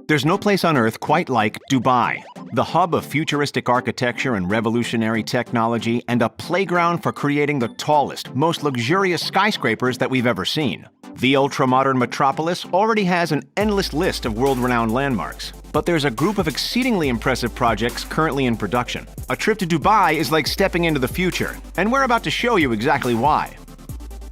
There's no place on Earth quite like Dubai, the hub of futuristic architecture and revolutionary technology, and a playground for creating the tallest, most luxurious skyscrapers that we've ever seen. The ultra-modern metropolis already has an endless list of world-renowned landmarks, but there's a group of exceedingly impressive projects currently in production. A trip to Dubai is like stepping into the future, and we're about to show you exactly why.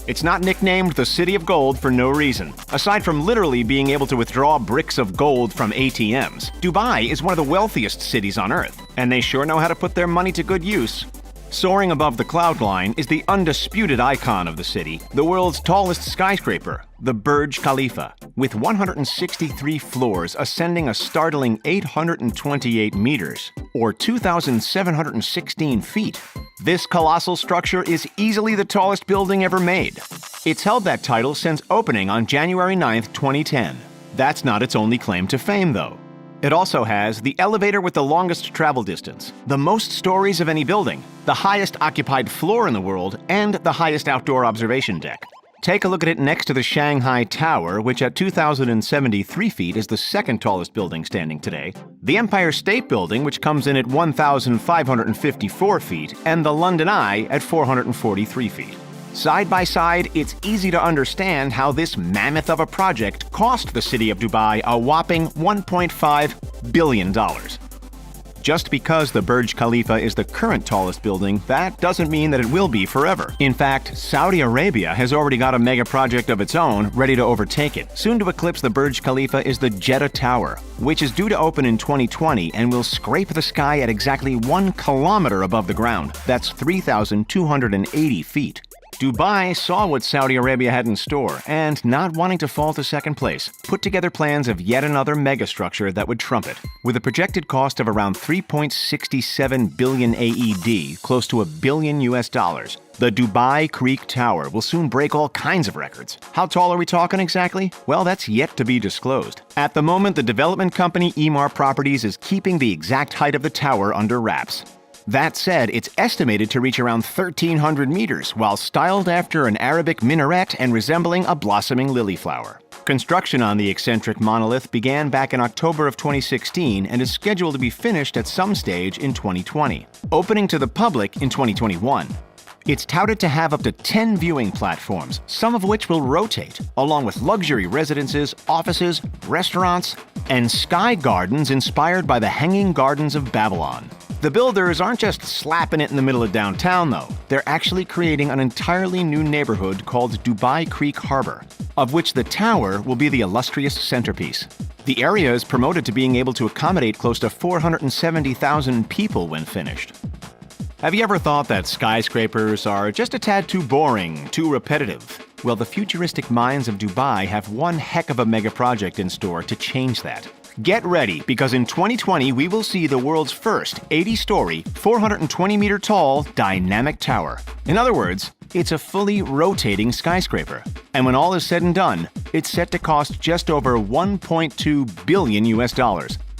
It's not nicknamed the City of Gold for no reason. Aside from literally being able to withdraw bricks of gold from ATMs, Dubai is one of the wealthiest cities on Earth, and they sure know how to put their money to good use. Soaring above the cloud line is the undisputed icon of the city, the world's tallest skyscraper, the Burj Khalifa, with 163 floors ascending a startling 828 meters, or 2,716 feet. This colossal structure is easily the tallest building ever made. It's held that title since opening on January 9, 2010. That's not its only claim to fame, though. It also has the elevator with the longest travel distance, the most stories of any building, the highest occupied floor in the world, and the highest outdoor observation deck. Take a look at it next to the Shanghai Tower, which at 2,073 feet is the second tallest building standing today, the Empire State Building, which comes in at 1,554 feet, and the London Eye at 443 feet. Side by side, it's easy to understand how this mammoth of a project cost the city of Dubai a whopping $1.5 billion. Just because the Burj Khalifa is the current tallest building, that doesn't mean that it will be forever. In fact, Saudi Arabia has already got a mega project of its own ready to overtake it. Soon to eclipse the Burj Khalifa is the Jeddah Tower, which is due to open in 2020 and will scrape the sky at exactly 1 kilometer above the ground. That's 3,280 feet. Dubai saw what Saudi Arabia had in store and, not wanting to fall to second place, put together plans of yet another megastructure that would trump it. With a projected cost of around 3.67 billion AED, close to $1 billion US, the Dubai Creek Tower will soon break all kinds of records. How tall are we talking exactly? Well, that's yet to be disclosed. At the moment, the development company Emaar Properties is keeping the exact height of the tower under wraps. That said, it's estimated to reach around 1,300 meters, while styled after an Arabic minaret and resembling a blossoming lily flower. Construction on the eccentric monolith began back in October of 2016 and is scheduled to be finished at some stage in 2020, opening to the public in 2021. It's touted to have up to 10 viewing platforms, some of which will rotate, along with luxury residences, offices, restaurants, and sky gardens inspired by the Hanging Gardens of Babylon. The builders aren't just slapping it in the middle of downtown, though. They're actually creating an entirely new neighborhood called Dubai Creek Harbor, of which the tower will be the illustrious centerpiece. The area is promoted to being able to accommodate close to 470,000 people when finished. Have you ever thought that skyscrapers are just a tad too boring, too repetitive? Well, the futuristic minds of Dubai have one heck of a mega project in store to change that. Get ready, because in 2020 we will see the world's first 80-story, 420-meter-tall dynamic tower. In other words, it's a fully rotating skyscraper. And when all is said and done, it's set to cost just over $1.2 billion US.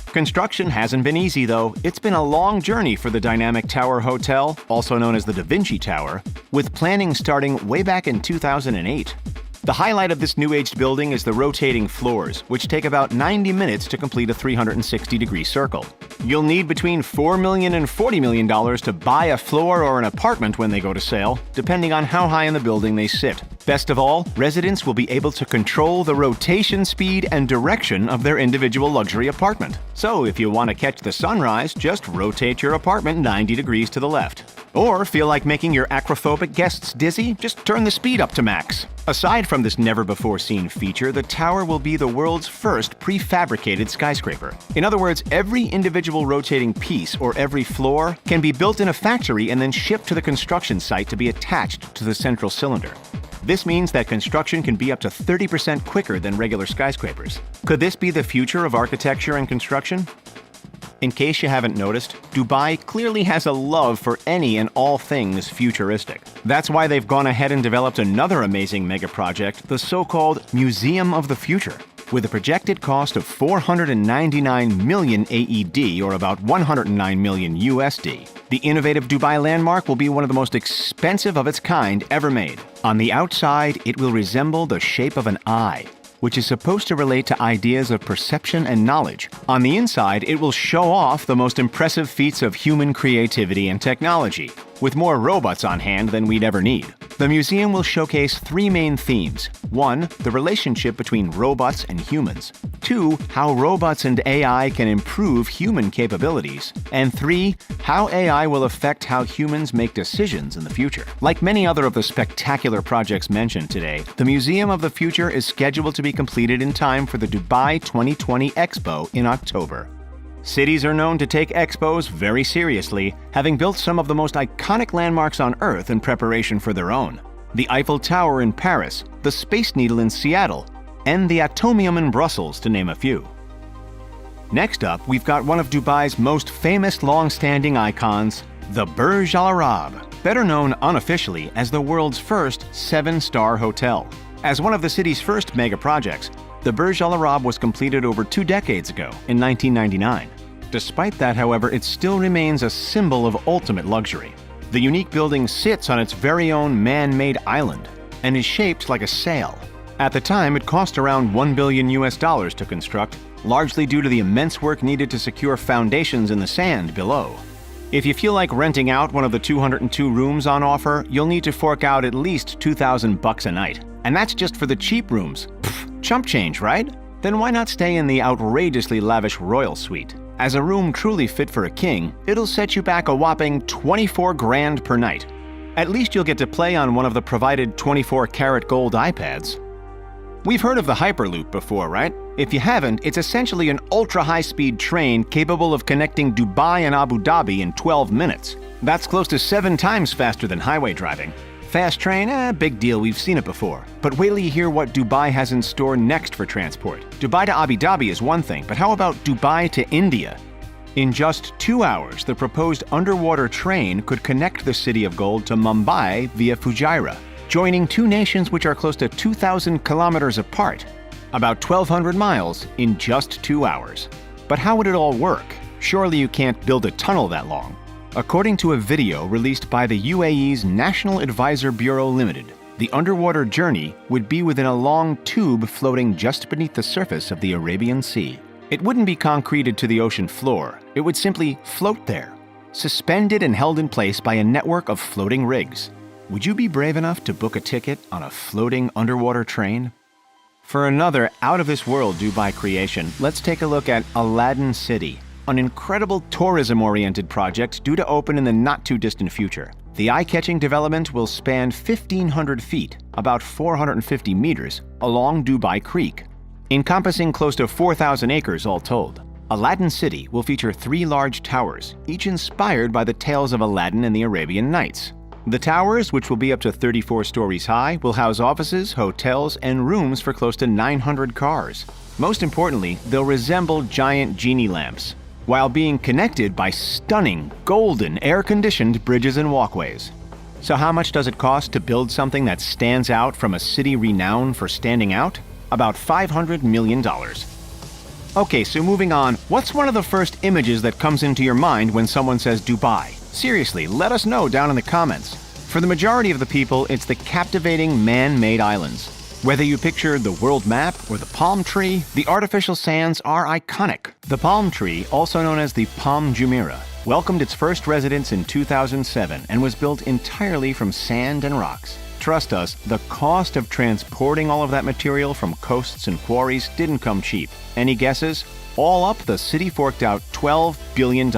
Construction hasn't been easy, though. It's been a long journey for the Dynamic Tower Hotel, also known as the Da Vinci Tower, with planning starting way back in 2008. The highlight of this new-aged building is the rotating floors, which take about 90 minutes to complete a 360-degree circle. You'll need between $4 million and $40 million to buy a floor or an apartment when they go to sale, depending on how high in the building they sit. Best of all, residents will be able to control the rotation speed and direction of their individual luxury apartment. So if you want to catch the sunrise, just rotate your apartment 90 degrees to the left. Or feel like making your acrophobic guests dizzy? Just turn the speed up to max. Aside from this never-before-seen feature, the tower will be the world's first prefabricated skyscraper. In other words, every individual rotating piece or every floor can be built in a factory and then shipped to the construction site to be attached to the central cylinder. This means that construction can be up to 30% quicker than regular skyscrapers. Could this be the future of architecture and construction? In case you haven't noticed, Dubai clearly has a love for any and all things futuristic. That's why they've gone ahead and developed another amazing mega project, the so-called Museum of the Future. With a projected cost of 499 million AED, or about 109 million USD. The innovative Dubai landmark will be one of the most expensive of its kind ever made. On the outside, it will resemble the shape of an eye, which is supposed to relate to ideas of perception and knowledge. On the inside, it will show off the most impressive feats of human creativity and technology, with more robots on hand than we'd ever need. The museum will showcase three main themes. 1. The relationship between robots and humans. 2. How robots and AI can improve human capabilities. And 3. How AI will affect how humans make decisions in the future. Like many other of the spectacular projects mentioned today, the Museum of the Future is scheduled to be completed in time for the Dubai 2020 Expo in October. Cities are known to take expos very seriously, having built some of the most iconic landmarks on Earth in preparation for their own. The Eiffel Tower in Paris, the Space Needle in Seattle, and the Atomium in Brussels, to name a few. Next up, we've got one of Dubai's most famous long-standing icons, the Burj Al Arab, better known unofficially as the world's first 7-star hotel. As one of the city's first mega projects, the Burj Al Arab was completed over 2 decades ago, in 1999. Despite that, however, it still remains a symbol of ultimate luxury. The unique building sits on its very own man-made island and is shaped like a sail. At the time, it cost around $1 billion to construct, largely due to the immense work needed to secure foundations in the sand below. If you feel like renting out one of the 202 rooms on offer, you'll need to fork out at least $2,000 a night. And that's just for the cheap rooms. Pfft, chump change, right? Then why not stay in the outrageously lavish royal suite? As a room truly fit for a king, it'll set you back a whopping $24,000 per night. At least you'll get to play on one of the provided 24-karat gold iPads. We've heard of the Hyperloop before, right? If you haven't, it's essentially an ultra-high-speed train capable of connecting Dubai and Abu Dhabi in 12 minutes. That's close to 7 times faster than highway driving. Fast train, big deal, we've seen it before. But wait till you hear what Dubai has in store next for transport. Dubai to Abu Dhabi is one thing, but how about Dubai to India? In just 2 hours, the proposed underwater train could connect the City of Gold to Mumbai via Fujairah, joining two nations which are close to 2,000 kilometers apart, about 1,200 miles in just 2 hours. But how would it all work? Surely you can't build a tunnel that long. According to a video released by the UAE's National Advisor Bureau Limited, the underwater journey would be within a long tube floating just beneath the surface of the Arabian Sea. It wouldn't be concreted to the ocean floor, it would simply float there, suspended and held in place by a network of floating rigs. Would you be brave enough to book a ticket on a floating underwater train? For another out-of-this-world Dubai creation, let's take a look at Aladdin City, an incredible tourism-oriented project due to open in the not-too-distant future. The eye-catching development will span 1,500 feet, about 450 meters, along Dubai Creek, encompassing close to 4,000 acres all told. Aladdin City will feature 3 large towers, each inspired by the tales of Aladdin and the Arabian Nights. The towers, which will be up to 34 stories high, will house offices, hotels, and rooms for close to 900 cars. Most importantly, they'll resemble giant genie lamps, while being connected by stunning, golden, air-conditioned bridges and walkways. So how much does it cost to build something that stands out from a city renowned for standing out? About $500 million. Okay, so moving on, what's one of the first images that comes into your mind when someone says Dubai? Seriously, let us know down in the comments. For the majority of the people, it's the captivating man-made islands. Whether you picture the world map or the palm tree, the artificial sands are iconic. The palm tree, also known as the Palm Jumeirah, welcomed its first residents in 2007 and was built entirely from sand and rocks. Trust us, the cost of transporting all of that material from coasts and quarries didn't come cheap. Any guesses? All up, the city forked out $12 billion.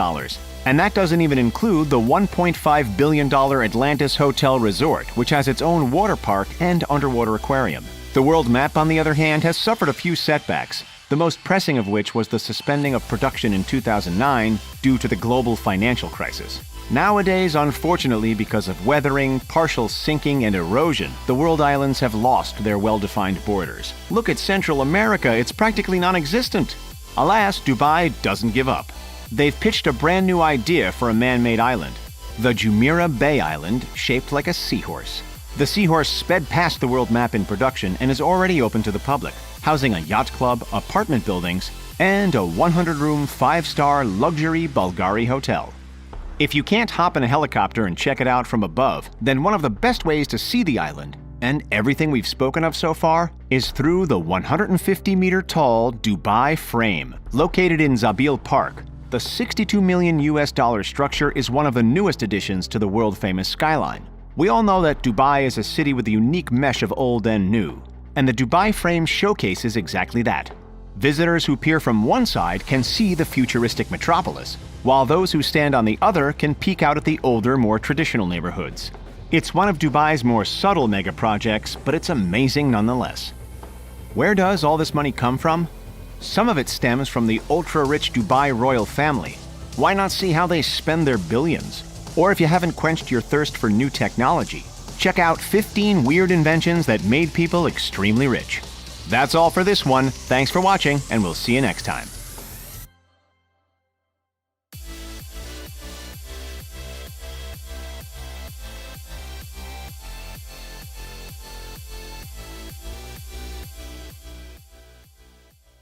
And that doesn't even include the $1.5 billion Atlantis Hotel Resort, which has its own water park and underwater aquarium. The world map, on the other hand, has suffered a few setbacks, the most pressing of which was the suspending of production in 2009 due to the global financial crisis. Nowadays, unfortunately, because of weathering, partial sinking, and erosion, the world islands have lost their well-defined borders. Look at Central America, it's practically non-existent. Alas, Dubai doesn't give up. They've pitched a brand new idea for a man-made island, the Jumeirah Bay Island, shaped like a seahorse. The seahorse sped past the world map in production and is already open to the public, housing a yacht club, apartment buildings, and a 100-room, 5-star luxury Bulgari hotel. If you can't hop in a helicopter and check it out from above, then one of the best ways to see the island And everything we've spoken of so far is through the 150-meter-tall Dubai Frame, located in Zabil Park. The $62 million structure is one of the newest additions to the world-famous skyline. We all know that Dubai is a city with a unique mesh of old and new, and the Dubai Frame showcases exactly that. Visitors who peer from one side can see the futuristic metropolis, while those who stand on the other can peek out at the older, more traditional neighborhoods. It's one of Dubai's more subtle mega projects, but it's amazing nonetheless. Where does all this money come from? Some of it stems from the ultra-rich Dubai royal family. Why not see how they spend their billions? Or if you haven't quenched your thirst for new technology, check out 15 weird inventions that made people extremely rich. That's all for this one. Thanks for watching, and we'll see you next time.